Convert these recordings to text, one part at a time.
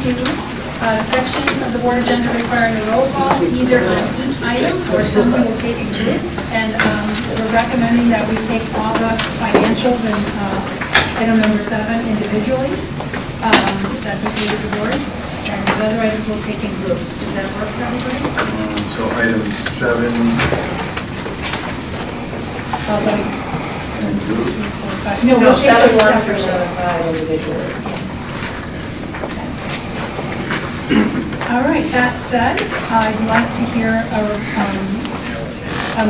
to section of the board agenda requiring a roll call either on each item or somebody will take in groups. And we're recommending that we take all the financials and item number 7 individually. If that's okay with the board. And the other items we'll take in groups. Does that work for everybody? So item 7. No, we'll take 7-1 those through separately. 7-5 individually. All right, that said, I'd like to hear a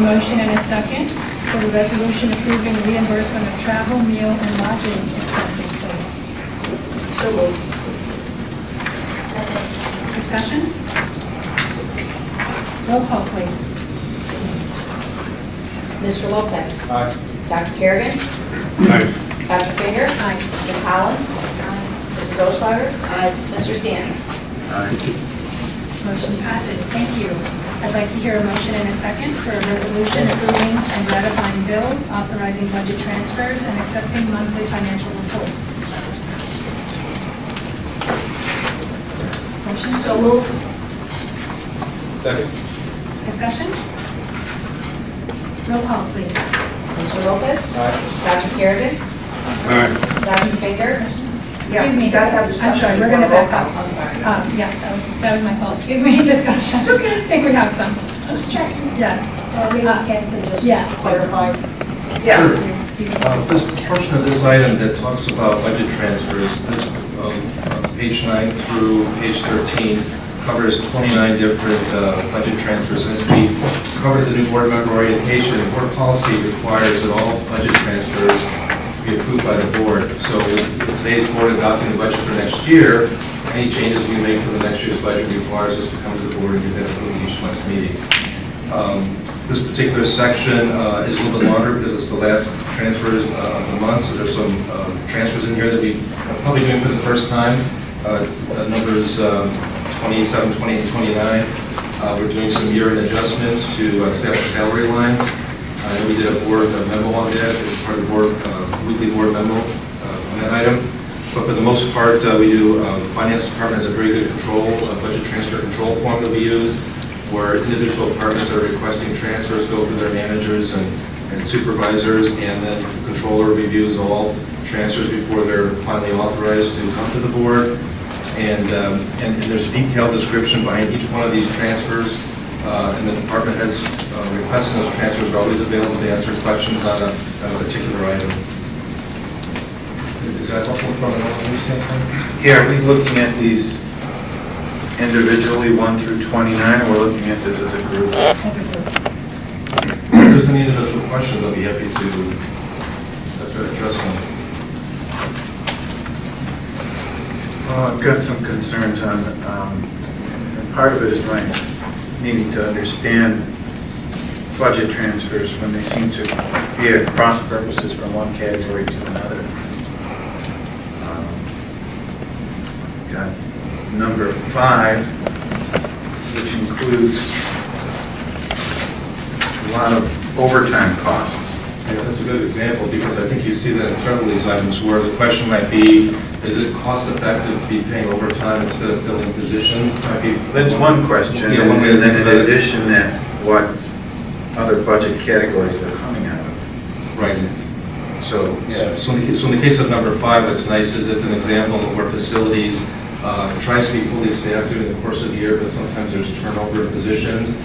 motion and a second for the resolution approving reimbursement of travel, meal, and lodging expenses, please. So moved. Discussion? Roll call, please. Mr. Lopez. Aye. Dr. Kerrigan. Aye. Dr. Finger. Aye. Ms. Holland. Mrs. Oshauger. Mr. Stanley. Motion passes. Thank you. I'd like to hear a motion and a second for a resolution approving and ratifying bills, authorizing budget transfers, and accepting monthly financial report. Motion? So moved. Second. Discussion? Roll call, please. Mr. Lopez. Aye. Dr. Kerrigan. Aye. Dr. Finger. Excuse me. I'm sorry, we're going to back up. I'm sorry. Yeah, that was my fault. Excuse me, discussion. Okay. I think we have some. Just checking. Yes. Can just Yeah. clarify? Sure. Excuse me. This portion of this item that talks about budget transfers, this page 9 through page 13 covers 29 different budget transfers. And as we covered the new board member orientation, board policy requires that all budget transfers be approved by the board. So with today's board adopting the budget for next year, any changes we make to the next year's budget requires us to come to the board and get that approved each month's meeting. This particular section is a little bit longer because it's the last transfers of the month, so there's some transfers in here that we are probably doing for the first time. Numbers 27, 28, and 29. We're doing some year-end adjustments to salary lines. I know we did a board memo on that as part of the board weekly board memo on that item. But for the most part, we do. The finance department has a very good control, budget transfer control form that we use, where individual departments that are requesting transfers go through their managers and supervisors, and then the controller reviews all transfers before they're finally authorized to come to the board. And there's a detailed description behind each one of these transfers, and the department heads requesting those transfers are always available to answer questions on a particular item. Is that helpful from an overview standpoint? Yeah, are we looking at these individually, 1 through 29, or we're looking at this as a group? As a group. If there's any individual questions, I'll be happy to address them. I've got some concerns on, and part of it is my needing to understand budget transfers when they seem to be at cross purposes from one category to another. Got number 5, which includes a lot of overtime costs. Yeah, that's a good example, because I think you see that in several of these items where the question might be, is it cost effective to be paying overtime instead of filling positions? That's one question, Yeah, one way to and then think in about it. addition, that what other budget categories they're coming out of. Right. So, Yeah, so in the case of number 5, what's nice is it's an example of where facilities tries to be fully staffed during the course of the year, but sometimes there's turnover of positions.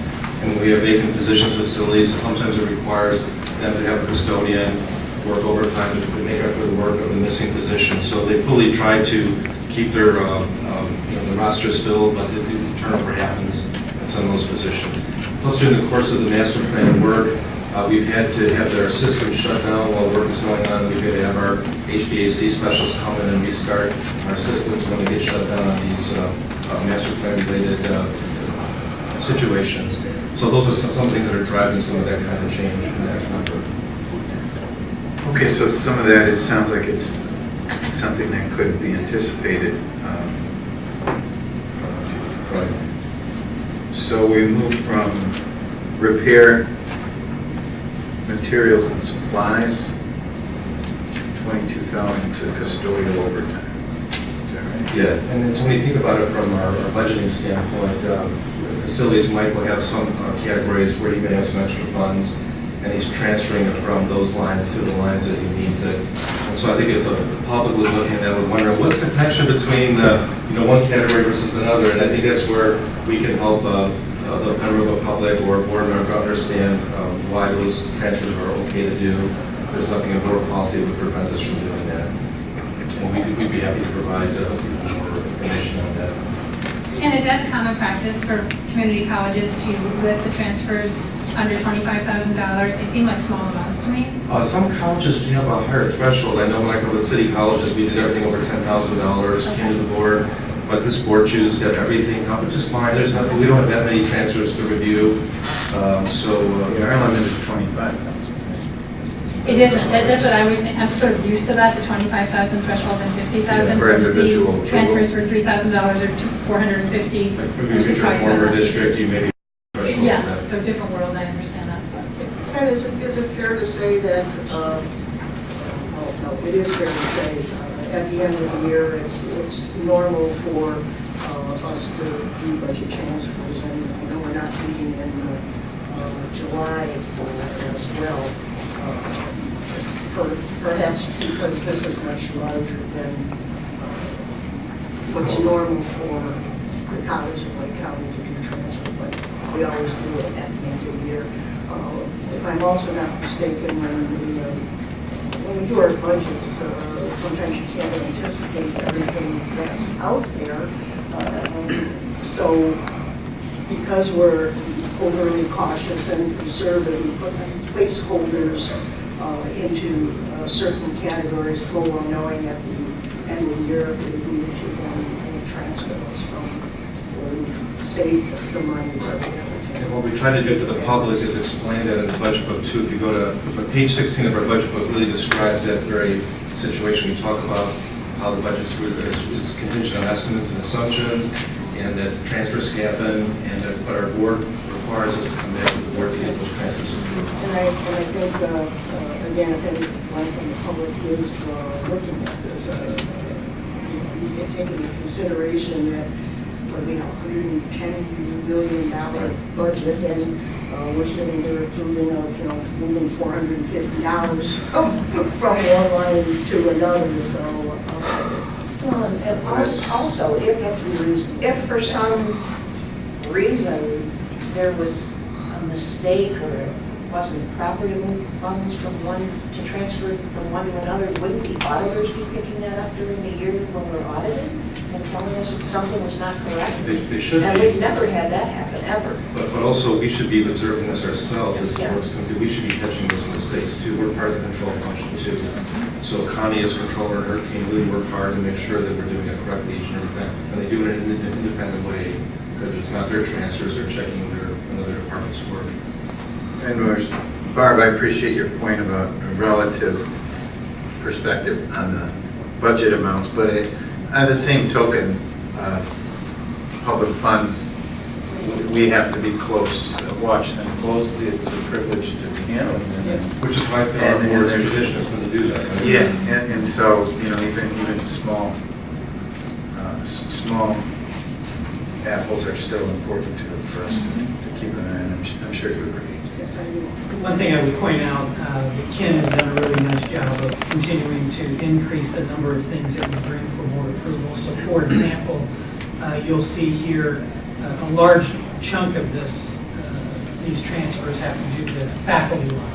And when we have vacant positions in facilities, sometimes it requires them to have a custodian work overtime to make up for the work of the missing positions. So they fully try to keep their the rosters filled, but the turnover happens in some of those positions. Plus, during the course of the master plan work, we've had to have their systems shut down while work is going on. We've had to have our HVAC specialists come in and restart our systems when they get shut down on these master plan related situations. So those are some things that are driving some of that kind of change in that number. okay, so some of that, it sounds like it's something that could be anticipated. Right. So we moved from repair materials and supplies, 22,000 to custodial overtime. Is that right? Yeah, and so when you think about it from our budgeting standpoint, facilities might will have some categories where he may have some extra funds, and he's transferring it from those lines to the lines that he needs it. And so I think it's the public was looking at that, would wonder, what's the connection between one category versus another? And I think that's where we can help the member of the public or board member understand why those transfers are okay to do. There's nothing in board policy that would prevent us from doing that. And we'd be happy to provide more information on that. And is that common practice for community colleges to list the transfers under $25,000? They seem like small amounts to me. Some colleges do have a higher threshold. I know when I go to city colleges, we did everything over $10,000, came to the board, but this board chooses to have everything covered just fine. There's nothing, we don't have that many transfers to review. Our limit is 25,000. It isn't. That's what I always think. I'm sort of used to that, the 25,000 threshold and 50,000. Yeah, for individual. Transfers for $3,000 or $450. Like maybe if you're a former district, you maybe threshold. Yeah, so different world, I understand that. And is it fair to say that, no, it is fair to say, at the end of the year, it's normal for us to do budget transfers, and I know we're not meeting in July as well, perhaps because this is much larger than what's normal for the college of Lake County to do transfer, but we always do it at the end of the year. If I'm also not mistaken, when we do our budgets, sometimes you can't anticipate everything that's out there. So because we're overly cautious and conservative, we put placeholders into certain categories, full well knowing at the end of the year if we need to then transfer those from where we save the money. And what we try to do for the public is explain that in the budget book too. If you go to page 16 of our budget book, really describes that very situation. We talk about how the budget is contingent on estimates and assumptions, and that transfers happen, and that but our board requires us to come back to the board to get those transfers approved. And I think, again, if anyone from the public is looking at this, you can take into consideration that we have $110 million budget, and we're sitting there approving of, moving $450 from one line to another. So, Well, and also, if for some reason there was a mistake or it wasn't proper to move funds from one, to transfer from one to another, wouldn't the auditors be picking that up during the year when we're audited and telling us if something was not correct? They should And be. we've never had that happen, ever. But also, we should be observing this ourselves as Yeah. boards. We should be catching those mistakes too. We're part of the control function too. So Connie as controller and her team really work hard to make sure that we're doing it correctly each and every time. And they do it in an independent way because it's not their transfers, they're checking another department's work. And Barb, I appreciate your point about a relative perspective on the budget amounts, but on the same token, public funds, we have to be close, watch them closely. It's a privilege to be handling them. Which is why I feel our board's tradition is going to do that. Right? Yeah, and so, even small apples are still important for us to keep an eye on. I'm sure you agree. yes, I do. One thing I would point out, that Ken has done a really nice job of continuing to increase the number of things that we bring for board approval. So for example, you'll see here a large chunk of these transfers have to do with faculty lines.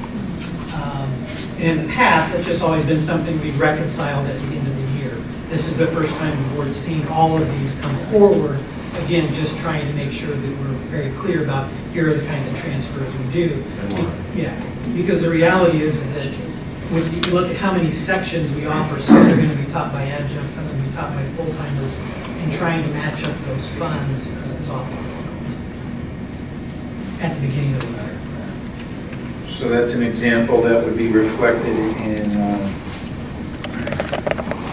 In the past, that's just always been something we've reconciled at the end of the year. This is the first time the board's seen all of these come forward. Again, just trying to make sure that we're very clear about here are the kinds of transfers we do. Yeah, because the reality is that when you look at how many sections we offer, some are going to be taught by adjuncts, some are going to be taught by full-timers, and trying to match up those funds is often at the beginning of the year. So that's an example that would be reflected in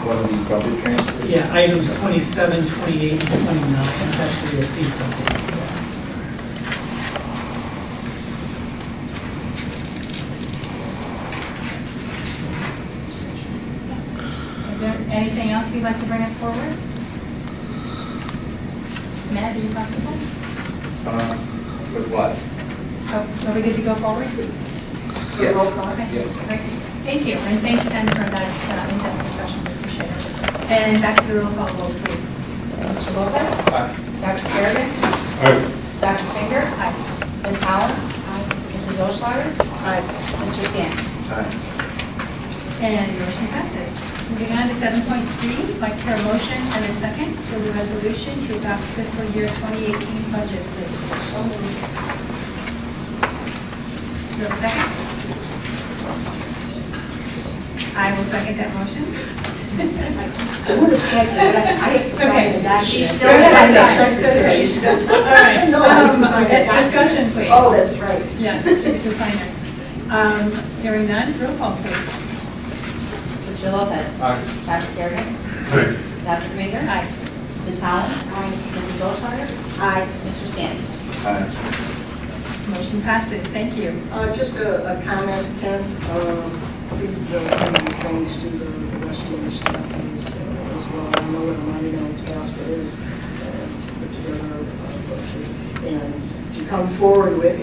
one of these budget transfers? Yeah, items 27, 28, and 29, that's where you'll see something. Is there anything else you'd like to bring up forward? Matt, are you comfortable? With what? Oh, are we good to go forward? Yes. Roll call, okay. Yeah. Great. Thank you, and thanks, Ken, for that in-depth discussion, we appreciate it. And back to the roll call vote, please. Mr. Lopez? Aye. Dr. Kerrigan? Dr. Finger? Aye. Ms. Holland? Mrs. Oshler? Mr. Stanton? And motion passes. Moving on to 7.3, I'd like to hear a motion and a second for the resolution to adopt fiscal year 2018 budget, please. So moved. Do you have a second? I will second that motion. I would have said that, I decided that. She's She's still- still. All right. No, I didn't sign that. Discussion, please. Oh, that's right. Yes, she's the signer. Hearing none, roll call, please. Mr. Lopez? Aye. Dr. Kerrigan? Dr. Finger? Aye. Ms. Holland? Mrs. Oshler? Aye. Mr. Stanton? Motion passes. Thank you. Just a comment, Ken. Please send your thanks to the rest of your staff as well. I know what a monumental task it is to put together a budget and to come forward with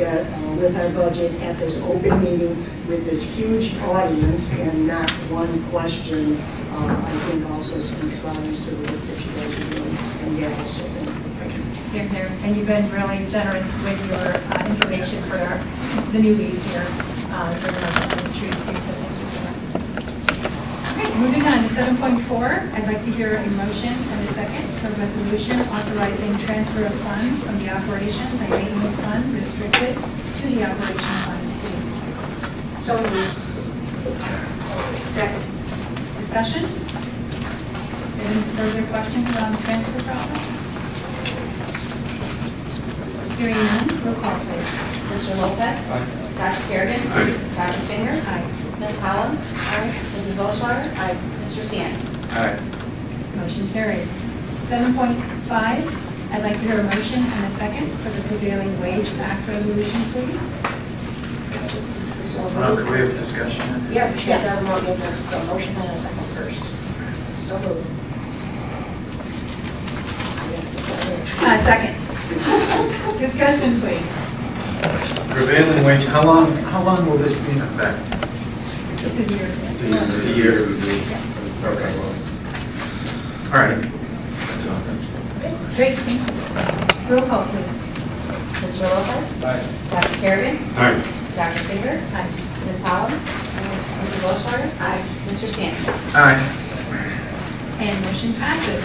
our budget at this open meeting with this huge audience and not one question, I think also speaks volumes to the work that you guys are doing. And yeah, so thank you. Here, here. And you've been really generous with your information for the newbies here during our ministry too, so thank you for that. Okay, moving on to 7.4, I'd like to hear a motion and a second for a resolution authorizing transfer of funds from the operations and maintenance funds restricted to the operation fund, please. So moved. Second. Discussion? Any further questions around the transfer process? Hearing none, roll call please. Mr. Lopez? Dr. Kerrigan? Dr. Finger? Ms. Holland? Mrs. Oshler? Mr. Stanton? Motion carries. 7.5, I'd like to hear a motion and a second for the prevailing wage act resolution, please. Could we have discussion? Yeah, we should have a motion and a second first. So moved. Second. Discussion, please. Prevailing wage, how long will this be in effect? It's a year. It's a year. Okay, well, All right. That's all. Great, thank you. Roll call, please. Mr. Lopez? Aye. Dr. Kerrigan? Aye. Dr. Finger? Aye. Ms. Holland? Mrs. Oshler? Mr. Stanton? Aye. And motion passes.